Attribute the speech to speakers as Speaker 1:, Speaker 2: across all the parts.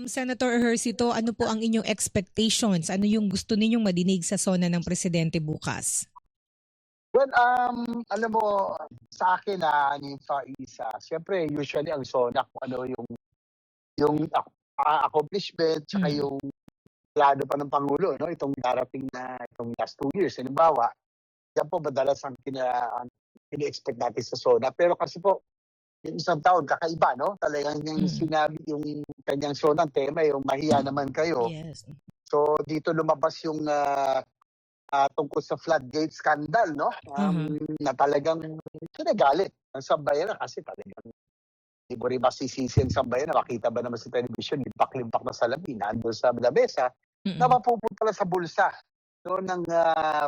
Speaker 1: Senator Ejercito, ano po ang inyong expectations? Ano yung gusto ninyong madinig sa SONA ng Presidente bukas?
Speaker 2: Well, alam mo, sa akin na siyempre usually ang SONA kung ano yung accomplishment tsaka yung plano pa ng Pangulo, no? Itong darating na itong last 2 years. Halimbawa, yan po madalas ang ini-expect natin sa SONA. Pero kasi po, yung isang taon, kakaiba, no? Talagang yung sinabi, yung kanyang SONA, tema, yung mahiya naman kayo.
Speaker 1: Yes.
Speaker 2: So, dito lumabas yung tungkol sa floodgate scandal, no? Na talagang kinagalit ng sambayanan kasi talagang hindi mo rin masisisi ang sambayanan. Makita ba naman sa television, limpak-limpak na salamin, nandun sa lamesa, na mapupunta lang sa bulsa, no, ng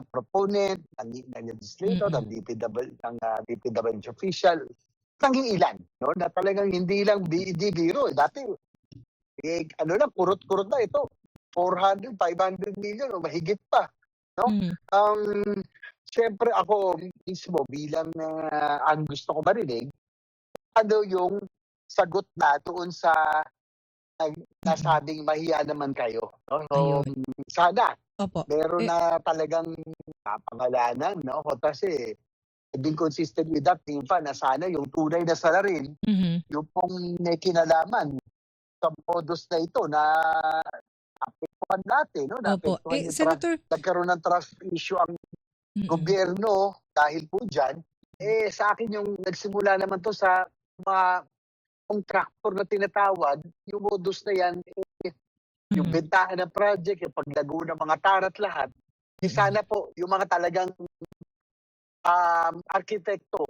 Speaker 2: proponent, ng legislator, ng DPWH official, ng ilan, no? Na talagang hindi lang biro. Dati, ano lang, kurot-kurot na ito. 400, 500 million o mahigit pa. No? Siyempre ako mismo bilang ang gusto ko marinig, ano yung sagot na doon sa nasabing mahiya naman kayo. No? So, sana meron na talagang pangalanan. No? Kasi being consistent with that, na sana yung tunay na salarin, yung pong may kinalaman sa modus na ito na apektuhan natin, no?
Speaker 1: Senator,
Speaker 2: nagkaroon ng trust issue ang gobyerno dahil po dyan. Sa akin yung nagsimula naman to sa mga contractor na tinatawag, yung modus na yan, yung bentahan ng project, yung paglago ng mga tarat lahat, sana po yung mga talagang arkitekto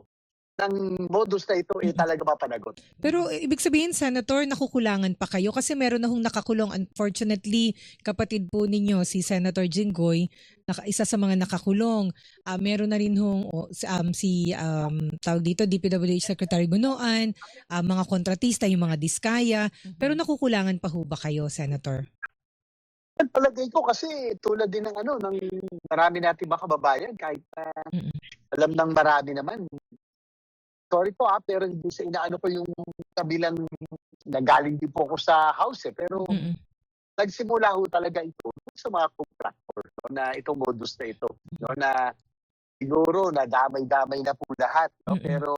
Speaker 2: ng modus na ito talaga mapanagot.
Speaker 1: Pero ibig sabihin, Senator, nakukulangan pa kayo kasi meron na hong nakakulong. Unfortunately, kapatid po ninyo, si Senator Jinggoy, isa sa mga nakakulong. Meron na rin hong tawag dito, DPWH Secretary Bunoan, mga kontratista, yung mga diskaya. Pero nakukulangan pa ho ba kayo, Senator?
Speaker 2: Palagay ko kasi tulad din ng ng marami nating mga kababayan, kahit alam ng marami naman. Sorry po pero hindi sa inaano ko yung kabilang nagaling din po ako sa house pero nagsimula ho talaga ito sa mga contractor, no, na itong modus na ito, no, na siguro na damay-damay na po lahat, no, pero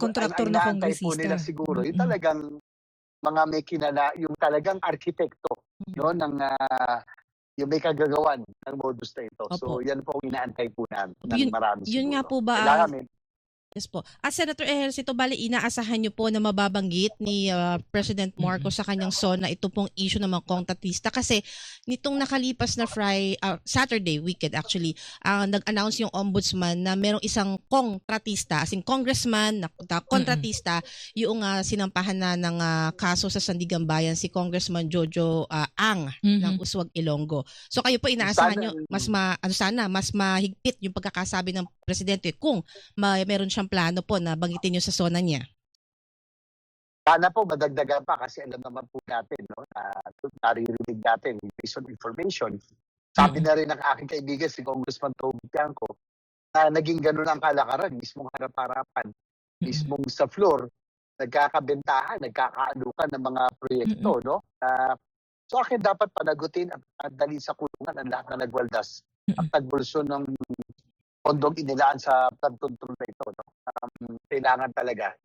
Speaker 1: kontraktor na kongresista
Speaker 2: po nila siguro yung talagang mga may yung talagang arkitekto, no, ng yung may kagagawan ng modus na ito. So yan po ang inaantay po namin ng marami siguro.
Speaker 3: Yun nga po ba? Yes po. Senator Ejercito, bali inaasahan niyo po na mababanggit ni President Marcos sa kanyang SONA ito pong issue ng mga kontratista kasi nitong nakalipas na Saturday weekend actually, nag-announce yung ombudsman na merong isang kontratista, as in congressman na kontratista, yung sinampahan na ng kaso sa Sandigan Bayan si Congressman Jojo Ang ng Uswag Ilonggo. So kayo po inaasahan niyo mas mahigpit yung pagkakasabi ng presidente kung meron siyang plano po na banggitin nyo sa SONA niya?
Speaker 2: Sana po madagdagan pa kasi alam naman po natin, no, naririnig natin based on information. Sabi na rin ng aking kaibigan si Congressman Toby Tiangco na naging ganun ang kalakaran, mismong harap-harapan, mismong sa floor, nagkakabentahan, nagkakaalukan ng mga proyekto. No? So akin dapat panagutin at dali sa kulungan ang lahat na nagwaldas at nagbulso ng pondong inilaan sa pagtuntun na ito. No? Kailangan talaga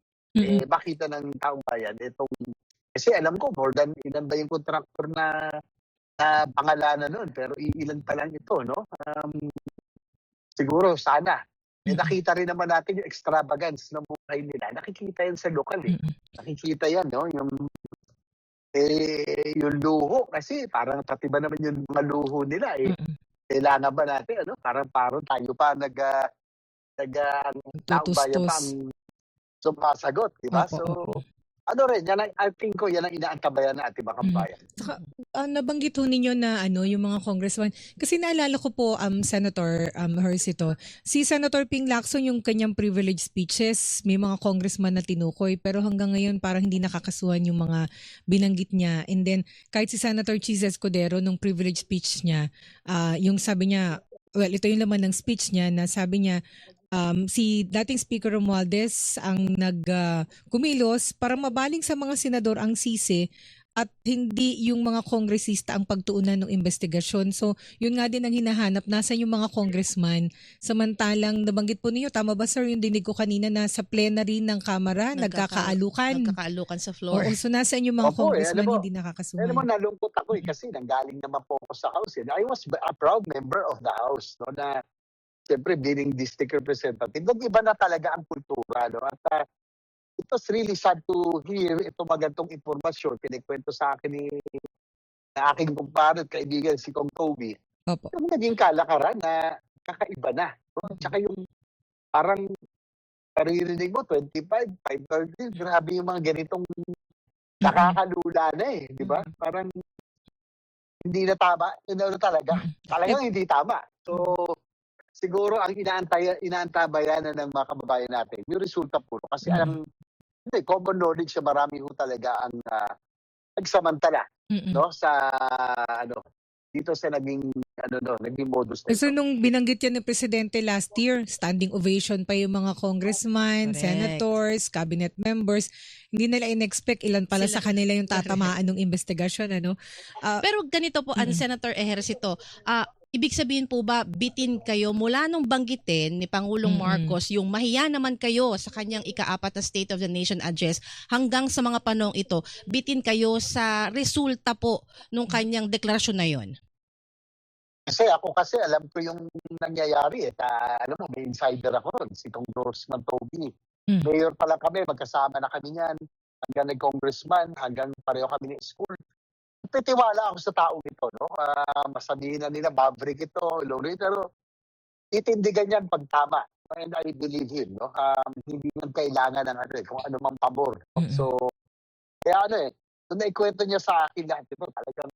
Speaker 2: makita ng taong bayan itong, kasi alam ko more than ilan ba yung contractor na pangalanan nun, pero ilan pa lang ito, no? Siguro sana nakita rin naman natin yung extravagance ng buhay nila. Nakikita yan sa lokal nakikita yan, no? Yung luho kasi parang pati ba naman yung mga luho nila kailangan ba natin, parang tayo pa taong bayan pa ang sumasagot, di ba? So, I think yan ang inaantabayan na ating mga bayan.
Speaker 1: Saka, nabanggit ho ninyo na yung mga congressman. Kasi naalala ko po, Senator Ejercito, si Senator Ping Lacson yung kanyang privilege speeches, may mga congressman na tinukoy, pero hanggang ngayon parang hindi nakakasuhan yung mga binanggit niya. And then, kahit si Senator Chis Escudero, nung privilege speech niya, yung sabi niya, well, ito yung laman ng speech niya na sabi niya, si dating Speaker Romualdez ang kumilos para mabaling sa mga senador ang sisi at hindi yung mga kongresista ang pagtuunan ng investigasyon. So, yun nga din ang hinahanap. Nasaan yung mga congressman? Samantalang, nabanggit po ninyo, tama ba sir, yung dinig ko kanina na sa plenary ng Kamara, nagkakaalukan.
Speaker 3: Nagkakaalukan sa floor.
Speaker 1: Oo, so nasaan yung mga
Speaker 2: Opo,
Speaker 1: congressman
Speaker 2: alam mo,
Speaker 1: hindi nakakasuhan?
Speaker 2: Alam mo, nalungkot ako kasi nanggaling naman po ako sa House. I was a proud member of the House, no, na siyempre being district representative, nag-iba na talaga ang kultura. No? At it was really sad to hear ito magandang impormasyon. Pinikwento sa akin na aking kumpare at kaibigan si Kong Toby.
Speaker 1: Opo.
Speaker 2: Yung naging kalakaran na kakaiba na. No? Tsaka yung parang paririnig mo, 25, 530, grabe yung mga ganitong nakakalula na eh. Di ba? Parang hindi na tama. Talaga. Talagang hindi tama. So, siguro ang inaantabayanan ng mga kababayan natin, yung resulta po. Kasi alam, common knowledge na marami ho talaga ang nagsamantala no sa dito sa naging modus na ito.
Speaker 1: So nung binanggit yan ng presidente last year, standing ovation pa yung mga congressman,
Speaker 3: Correct.
Speaker 1: senators, cabinet members. Hindi nila in-expect ilan pala sa kanila yung tatamaan ng investigasyon.
Speaker 3: Pero ganito po, ang Senator Ejercito, ibig sabihin po ba, bitin kayo mula nung banggitin ni Pangulong Marcos yung mahiya naman kayo sa kanyang ika-4 na State of the Nation address hanggang sa mga panahong ito, bitin kayo sa resulta po nung kanyang deklarasyon na yon?
Speaker 2: Kasi alam ko yung nangyayari. Alam mo, may insider ako ron, si Congressman Toby. Mayor pa lang kami, magkasama na kami niyan. Hanggang nag-congressman, hanggang pareho kami ni school. Titiwala ako sa taong ito, no? Masabihin na nila, maverick ito, lori, pero itindigan yan pag tama. And I believe him, no? Hindi man kailangan ng kung ano mang pabor. So, kaya kung naikwento niya sa akin lahat ito, talagang,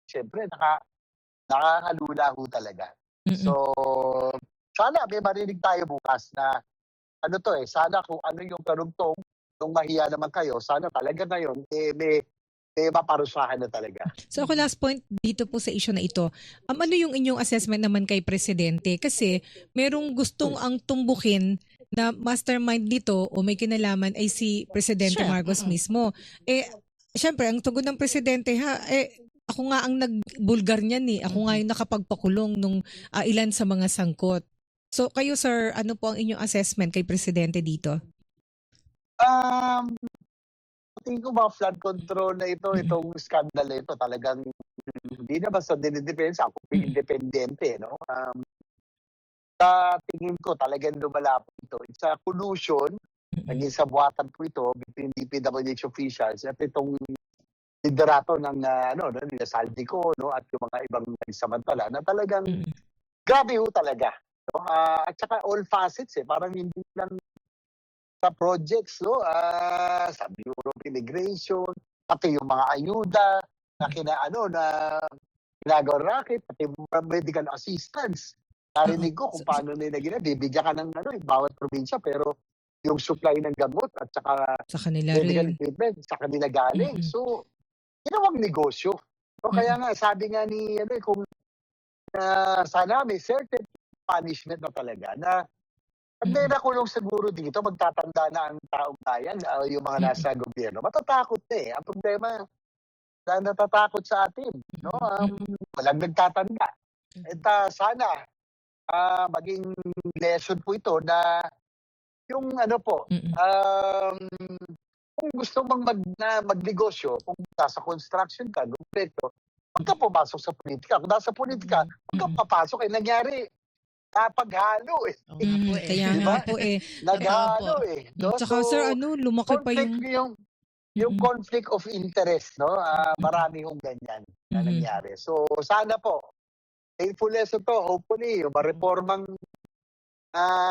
Speaker 2: siyempre, nakakalula ho talaga. So, sana may marinig tayo bukas na, sana kung ano yung karugtong, nung mahiya naman kayo, sana talaga ngayon, may maparusahan na talaga.
Speaker 1: So ako last point dito po sa issue na ito. Ano yung inyong assessment naman kay Presidente? Kasi merong gustong ang tumbukin na mastermind dito o may kinalaman ay si Presidente Marcos mismo. Siyempre, ang tugon ng Presidente, ako nga ang nagbulgar niyan eh. Ako nga yung nakapagpakulong nung ilan sa mga sangkot. So kayo sir, ano po ang inyong assessment kay Presidente dito?
Speaker 2: Tingin ko mga flood control na itong scandal na ito, talagang hindi na basta dinidepensa ako, independente, no? Sa tingin ko, talagang lumala po ito. It's a collusion, naging sabuatan po ito between DPWH officials at itong liderato ng nila Saldico, no? At yung mga ibang nagsamantala na talagang grabe ho talaga. No? At saka all facets, parang hindi lang sa projects, no? Sa Bureau of Immigration, pati yung mga ayuda na ginagawa racket, pati medical assistance. Narinig ko kung paano nila bibigyan ka ng bawat probinsya, pero yung supply ng gamot at saka
Speaker 1: sa kanila
Speaker 2: medical
Speaker 1: rin.
Speaker 2: equipment, sa kanila galing. So, ginawang negosyo. So, kaya nga, sabi nga ni, kung sana may certain punishment na talaga na pag may nakulong siguro dito, magtatanda na ang taong bayan, yung mga nasa gobyerno. Matatakot na eh. Ang problema, natatakot sa atin. No? Walang nagtatanda. At sana, maging lesson po ito na yung kung gusto mong magnegosyo, kung nasa construction ka, gobyerno, huwag ka pumasok sa politika. Kung nasa politika, huwag ka papasok. Nangyari, napaghalo eh.
Speaker 1: Kaya
Speaker 2: diba?
Speaker 1: nga po eh.
Speaker 2: Naghalo eh. No?
Speaker 1: Tsaka
Speaker 2: So,
Speaker 1: sir, lumaki pa
Speaker 2: yung conflict of interest, no? Marami hong ganyan na nangyari. So, sana po, painful lesson to, hopefully, yung reformang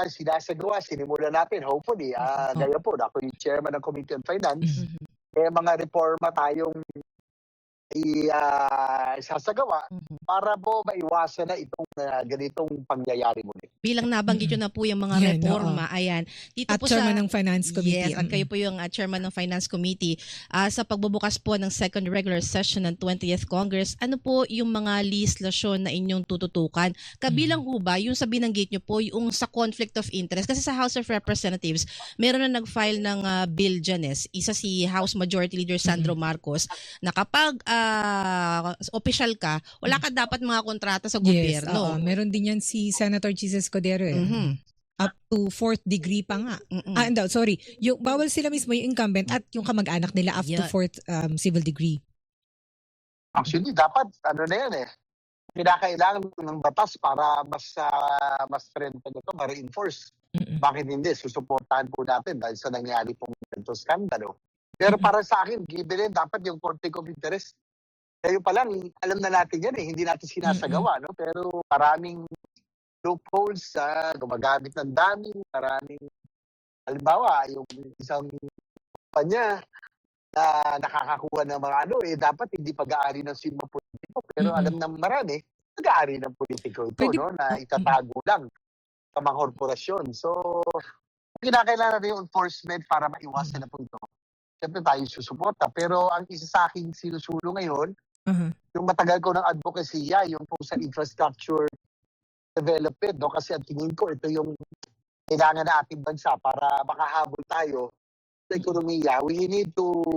Speaker 2: sinasagawa, sinimulan natin, hopefully, gaya po, ako yung chairman ng Committee on Finance, mga reforma tayong isasagawa para po maiwasan na itong ganitong pangyayari muli.
Speaker 3: Bilang nabanggit nyo na po yung mga
Speaker 1: Yan,
Speaker 3: reforma, ayan. Dito
Speaker 1: At
Speaker 3: po
Speaker 1: chairman
Speaker 3: sa
Speaker 1: ng Finance Committee.
Speaker 3: Yes, at kayo po yung chairman ng Finance Committee. Sa pagbubukas po ng second regular session ng 20th Congress, ano po yung mga legislation na inyong tututukan? Kabilang po ba, yung sa binanggit nyo po, yung sa conflict of interest? Kasi sa House of Representatives, meron na nag-file ng bill dyan. Isa si House Majority Leader Sandro Marcos na kapag official ka, wala ka dapat mga kontrata sa gobyerno.
Speaker 1: Meron din yan si Senator Jesus Codero up to 4th degree pa nga. Sorry. Yung, bawal sila mismo yung incumbent at yung kamag-anak nila up to 4th civil degree.
Speaker 2: Actually, dapat, na yan kinakailangan ng batas para mas strengthen ito, ma-reinforce. Bakit hindi? Susuportahan po natin dahil sa nangyari pong ganito skandalo. Pero para sa akin, given dapat yung conflict of interest. Kayo pa lang, alam na natin yan hindi natin sinasagawa. No? Pero maraming loopholes, gumagamit ng dami, maraming, halimbawa, yung isang kumpanya na nakakakuha ng mga dapat hindi pag-aari ng sino politiko. Pero alam ng marami, pag-aari ng politiko ito, na itatago lang sa mga korporasyon. So, kinakailangan na yung enforcement para maiwasan na po ito. Siyempre tayo susuporta. Pero ang isa sa akin sinusulo ngayon, yung matagal ko ng advocacy, yung po sa infrastructure development. Kasi ang tingin ko, ito yung kailangan na ating bansa para makahabol tayo sa ekonomiya. We need to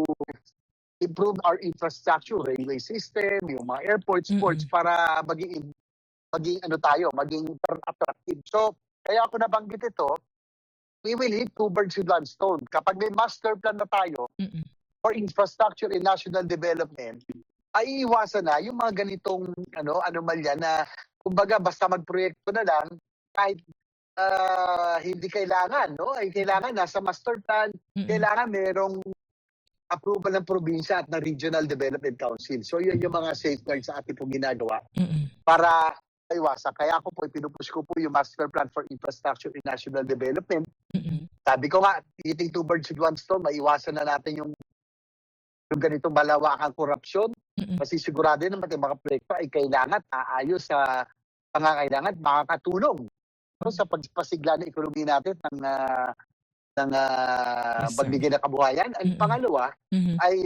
Speaker 2: improve our infrastructure, railway system, yung mga airports, ports, para maging attractive. So, kaya ako nabanggit ito, we will hit two birds with one stone. Kapag may master plan na tayo for infrastructure and national development, ay iwasan na yung mga ganitong anomalya na kumbaga basta magproyekto na lang kahit hindi kailangan, ay kailangan nasa master plan, kailangan merong approval ng probinsya at ng Regional Development Council. So yun yung mga safeguards sa ating pong ginagawa para iwasan. Kaya ako po, pinupush ko po yung Master Plan for Infrastructure and National Development. Sabi ko nga, hitting two birds with one stone, maiwasan na natin yung ganitong malawakang korupsyon. Kasi sigurado naman yung mga proyekto ay kailangan aayos sa pangangailangan, makakatulong sa pagpasigla ng ekonomiya natin ng pagbigay ng kabuhayan. Ang pangalawa ay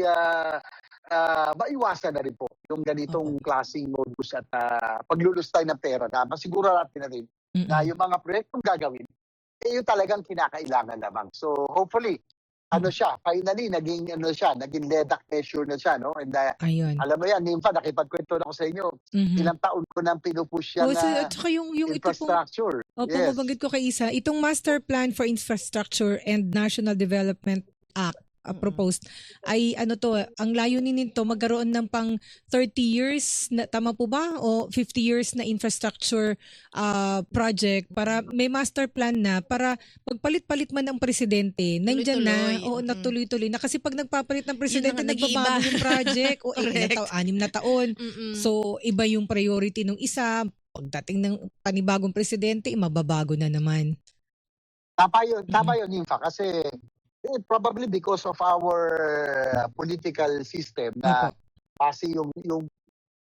Speaker 2: maiwasan na rin po yung ganitong klaseng modus at paglulustay ng pera na masiguro natin na rin na yung mga proyektong gagawin, yung talagang kinakailangan lamang. So hopefully, finally, naging LEDAC measure na siya, no? And alam mo yan, Nympha, nakipagkwento na ako sa inyo, ilang taon ko nang pinupush yan na infrastructure.
Speaker 1: Mabanggit ko kay Isa, itong Master Plan for Infrastructure and National Development Act proposed ay ang layunin nito magkaroon ng pang 30 years na, tama po ba, o 50 years na infrastructure project para may master plan na para pagpalit-palit man ang presidente nandyan natuloy-tuloy na, kasi pag nagpapalit ng presidente nagbabago yung project o 6 na taon. So iba yung priority ng isa, pagdating ng panibagong presidente mababago na naman.
Speaker 2: Tama yun, Nympha, kasi probably because of our political system na kasi yung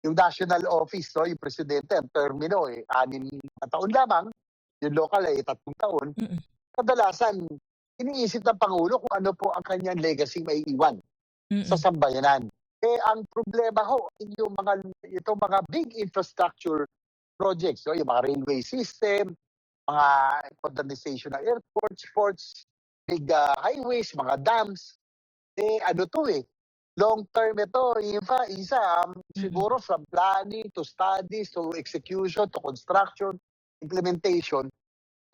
Speaker 2: national office, yung presidente, ang termino 6 na taon lamang, yung local ay 3 taon. Kadalasan, iniisip ng Pangulo kung ano po ang kanyang legacy may iwan sa sambayanan. Ang problema yung mga big infrastructure projects, yung mga railway system, mga modernization ng airports, ports, big highways, mga dams, long term ito, siguro from planning to studies to execution to construction, implementation,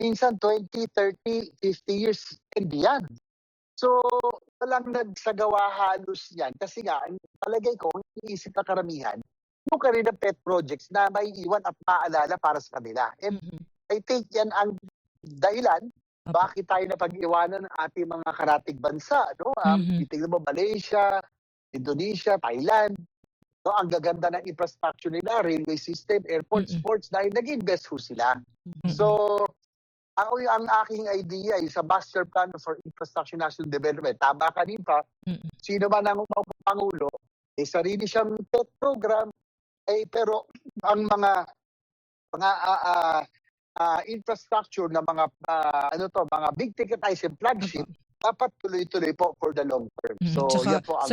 Speaker 2: minsan 20, 30, 50 years and beyond. So, walang nagsagawa halos yan. Kasi nga, palagay ko, iniisip na karamihan, yung kanina pet projects na may iwan at maalala para sa kanila. And I think yan ang dahilan bakit tayo napag-iwanan ng ating mga karatig bansa, no? Tingnan mo, Malaysia, Indonesia, Thailand, no? Ang gaganda ng infrastructure nila, railway system, airports, ports, dahil nag-invest sila. So, ang aking idea ay sa Master Plan for Infrastructure National Development. Tama ka din pa, sino man ang Pangulo, sarili siyang pet program, pero ang mga mga infrastructure na mga mga big ticket item flagship, dapat tuloy-tuloy po for the long term. So, yan po ang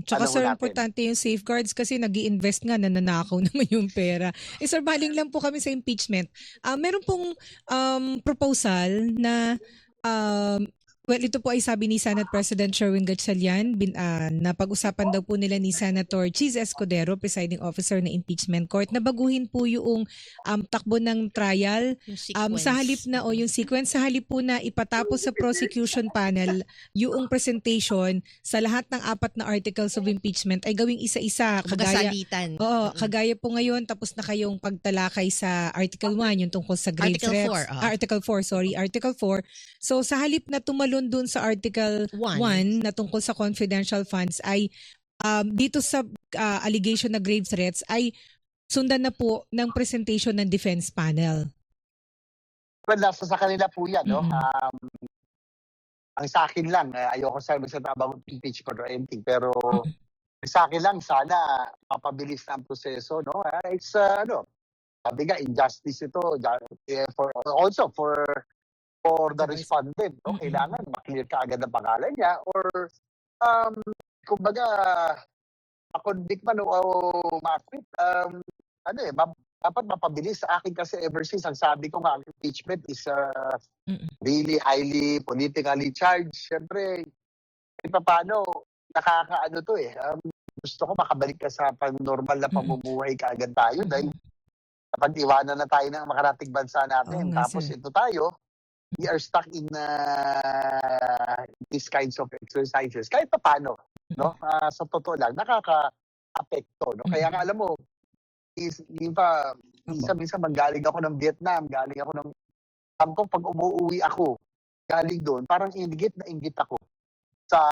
Speaker 1: Tsaka
Speaker 2: ano
Speaker 1: sir,
Speaker 2: natin.
Speaker 1: importante yung safeguards kasi nag-i-invest nga, nananakaw naman yung pera. Sir, baling lang po kami sa impeachment. Meron pong proposal na well, ito po ay sabi ni Senate President Sherwin Gatchalian, na pag-usapan daw po nila ni Senator Cheese Escudero, presiding officer ng impeachment court, na baguhin po yung takbo ng trial.
Speaker 3: Yung
Speaker 1: Sa halip na yung sequence, sa halip po na ipatapos sa prosecution panel yung presentation sa lahat ng 4 na articles of impeachment ay gawing isa-isa.
Speaker 3: Salitan.
Speaker 1: Oo, kagaya po ngayon, tapos na kayong pagtalakay sa Article 1, yung tungkol sa grave
Speaker 3: Article
Speaker 1: threats.
Speaker 3: 4,
Speaker 1: Article 4. So sa halip na tumalon dun sa Article 1 na tungkol sa confidential funds ay dito sa allegation na grave threats ay sundan na po ng presentation ng defense panel.
Speaker 2: Well, nasa sa kanila po yan, no? Ang sa akin lang, ayoko sa about impeachment or anything, pero sa akin lang, sana mapabilis na ang proseso, no? It's, sabi nga, injustice ito, also for the respondent, no? Kailangan maklear ka agad ang pangalan niya or, kumbaga, ma-convict man o ma-acquit, dapat mapabilis. Sa akin kasi ever since, ang sabi ko nga, impeachment is really highly politically charged. Siyempre, paano, nakakaano to eh. Gusto ko makabalik ka sa normal na pamumuhay kaagad tayo dahil kapag iwanan na tayo ng makarating bansa natin. Tapos ito tayo, we are stuck in these kinds of exercises. Kahit pa paano, no? Sa totoo lang, nakaka-apekto. No? Kaya nga alam mo, minsan manggaling ako ng Vietnam, galing ako ng Bangkok, pag umuwi ako, galing doon, parang inggit ako sa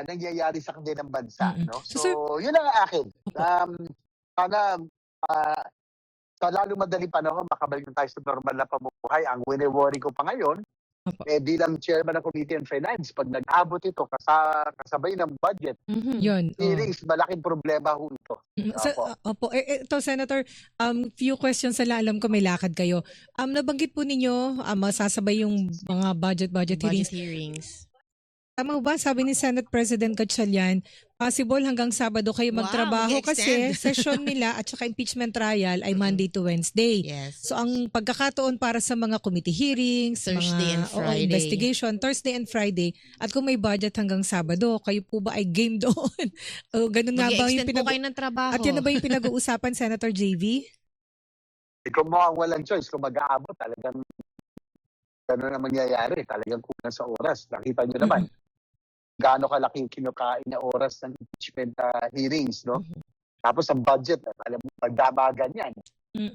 Speaker 2: nangyayari sa kanilang bansa. No? So, yun ang akin. Sana sa lalo madali panahon, makabalik na tayo sa normal na pamumuhay. Ang wini-worry ko pa ngayon, bilang chairman ng Committee on Finance, pag nag-abot ito, kasabay ng budget, hearings, malaking problema ho ito.
Speaker 1: Opo. Ito, Senator, few questions na alam ko may lakad kayo. Nabanggit po ninyo, masasabay yung mga budget hearings. Tama ba? Sabi ni Senate President Gatchalian, possible hanggang Sabado kayo magtrabaho kasi session nila at saka impeachment trial ay Monday to Wednesday.
Speaker 3: Yes.
Speaker 1: So ang pagkakataon para sa mga committee hearings,
Speaker 3: Thursday and Friday.
Speaker 1: Investigation, Thursday and Friday, at kung may budget hanggang Sabado, kayo po ba ay game doon? Ganun nga ba yung
Speaker 3: po kayo ng trabaho?
Speaker 1: At yun na ba yung pinag-uusapan, Senator JV?
Speaker 2: Kung mukhang walang choice, kung mag-aabot, talagang gano'n na mangyayari. Talagang kulang sa oras. Nakita nyo naman. Gaano kalaki yung kinukain na oras ng impeachment hearings, no? Tapos ang budget, alam mo, magdamagan yan.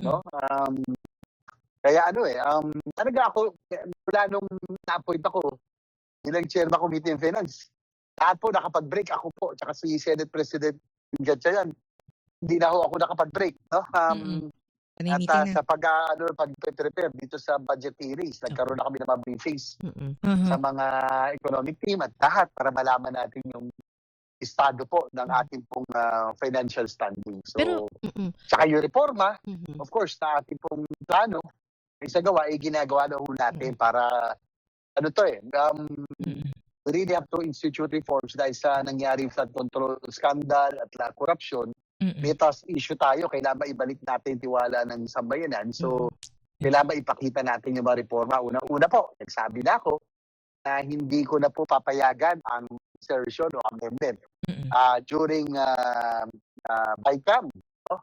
Speaker 2: No? Kaya talaga ako, mula nung na-appoint ako, bilang chairman Committee on Finance, lahat po nakapag-break ako po, tsaka si Senate President Gatchalian, hindi na ako nakapag-break, no? At sa pag-prepare dito sa budget hearings, nagkaroon na kami ng mga briefings sa mga economic team at lahat para malaman natin yung estado po ng ating pong financial standing. So, saka yung reforma, of course, na ating pong plano, sa gawa, ginagawa na ho natin para, we really have to institute reforms dahil sa nangyaring flood control scandal at corruption. May task issue tayo, kailangan maibalik natin tiwala ng sambayanan. So, kailangan maipakita natin yung mga reforma. Una po, nagsabi na ako na hindi ko na po papayagan ang insertion o amendment during BICAM. No?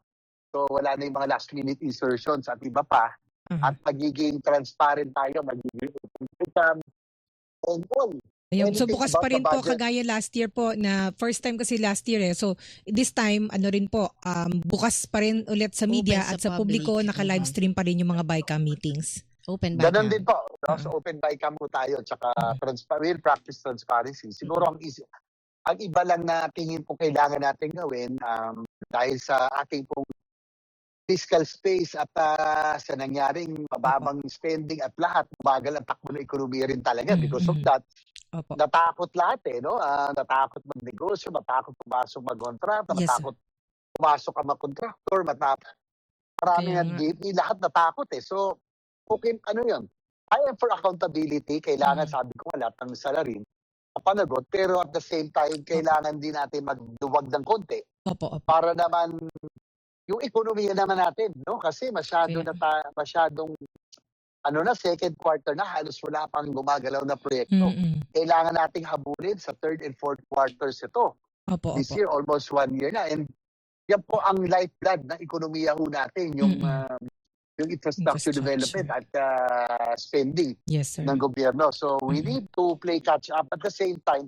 Speaker 2: So, wala na yung mga last-minute insertions at iba pa. At magiging transparent tayo, magiging BICAM and all.
Speaker 1: Ayun. So bukas pa rin po kagaya last year po na first time kasi last year eh. So this time rin po bukas pa rin ulit sa media at sa publiko naka-live stream pa rin yung mga BICAM meetings.
Speaker 3: Open BICAM.
Speaker 2: Ganon din po. So open BICAM po tayo tsaka we'll practice transparency. Siguro ang iba lang na tingin po kailangan natin gawin dahil sa ating pong fiscal space at sa nangyaring mababang spending at lahat, bagal ang takbo ng ekonomiya rin talaga because of that. Natakot lahat no? Natakot magnegosyo, natakot pumasok mag-contract, natakot pumasok ang mag-contractor, Maraming
Speaker 1: Kaya nga.
Speaker 2: lahat natakot eh. So, okay, ano yun? I am for accountability. Kailangan,
Speaker 1: Mm.
Speaker 2: sabi ko nga, lahat ng salarin, mapanagot. Pero at the same time, kailangan din natin magduwag ng konti
Speaker 3: Opo, opo.
Speaker 2: para naman yung ekonomiya naman natin, no? Kasi masyadong second quarter na, halos wala pang gumagalaw na proyekto.
Speaker 1: Mm.
Speaker 2: Kailangan nating habulin sa third and fourth quarters ito.
Speaker 3: Opo,
Speaker 2: This
Speaker 3: opo.
Speaker 2: year, almost 1 year na. And yan po ang lifeblood ng ekonomiya ho natin, yung infrastructure development at spending
Speaker 1: Yes, sir.
Speaker 2: ng gobyerno. So we need to play catch up. At the same time,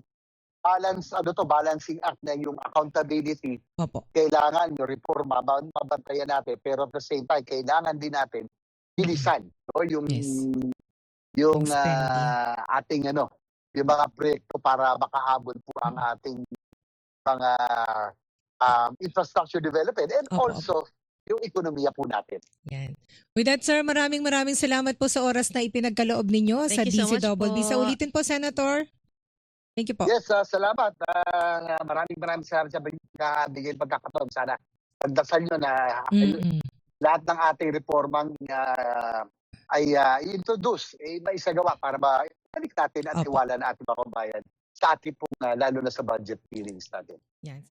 Speaker 2: balancing act na yung accountability.
Speaker 3: Opo.
Speaker 2: Kailangan yung reforma, mabantayan natin. Pero at the same time, kailangan din natin bilisan, no? Yung
Speaker 1: Yes.
Speaker 2: yung
Speaker 1: Spending.
Speaker 2: ating yung mga proyekto para makahabol po ang ating mga infrastructure development and
Speaker 3: Opo,
Speaker 2: also yung ekonomiya po natin.
Speaker 1: Yan. With that, sir, maraming salamat po sa oras na ipinagkaloob ninyo sa
Speaker 3: Thank you so much
Speaker 1: DCWB.
Speaker 3: po.
Speaker 1: Sa ulitin po, Senator. Thank you po.
Speaker 2: Yes, salamat. Maraming salamat sa bigay pagkakataon. Sana pagdasal nyo na lahat ng ating reformang ay i-introduce, maisagawa para balik natin at
Speaker 1: Opo.
Speaker 2: tiwala na ating mga kabayan sa ating pong lalo na sa budget hearings natin.
Speaker 1: Yan.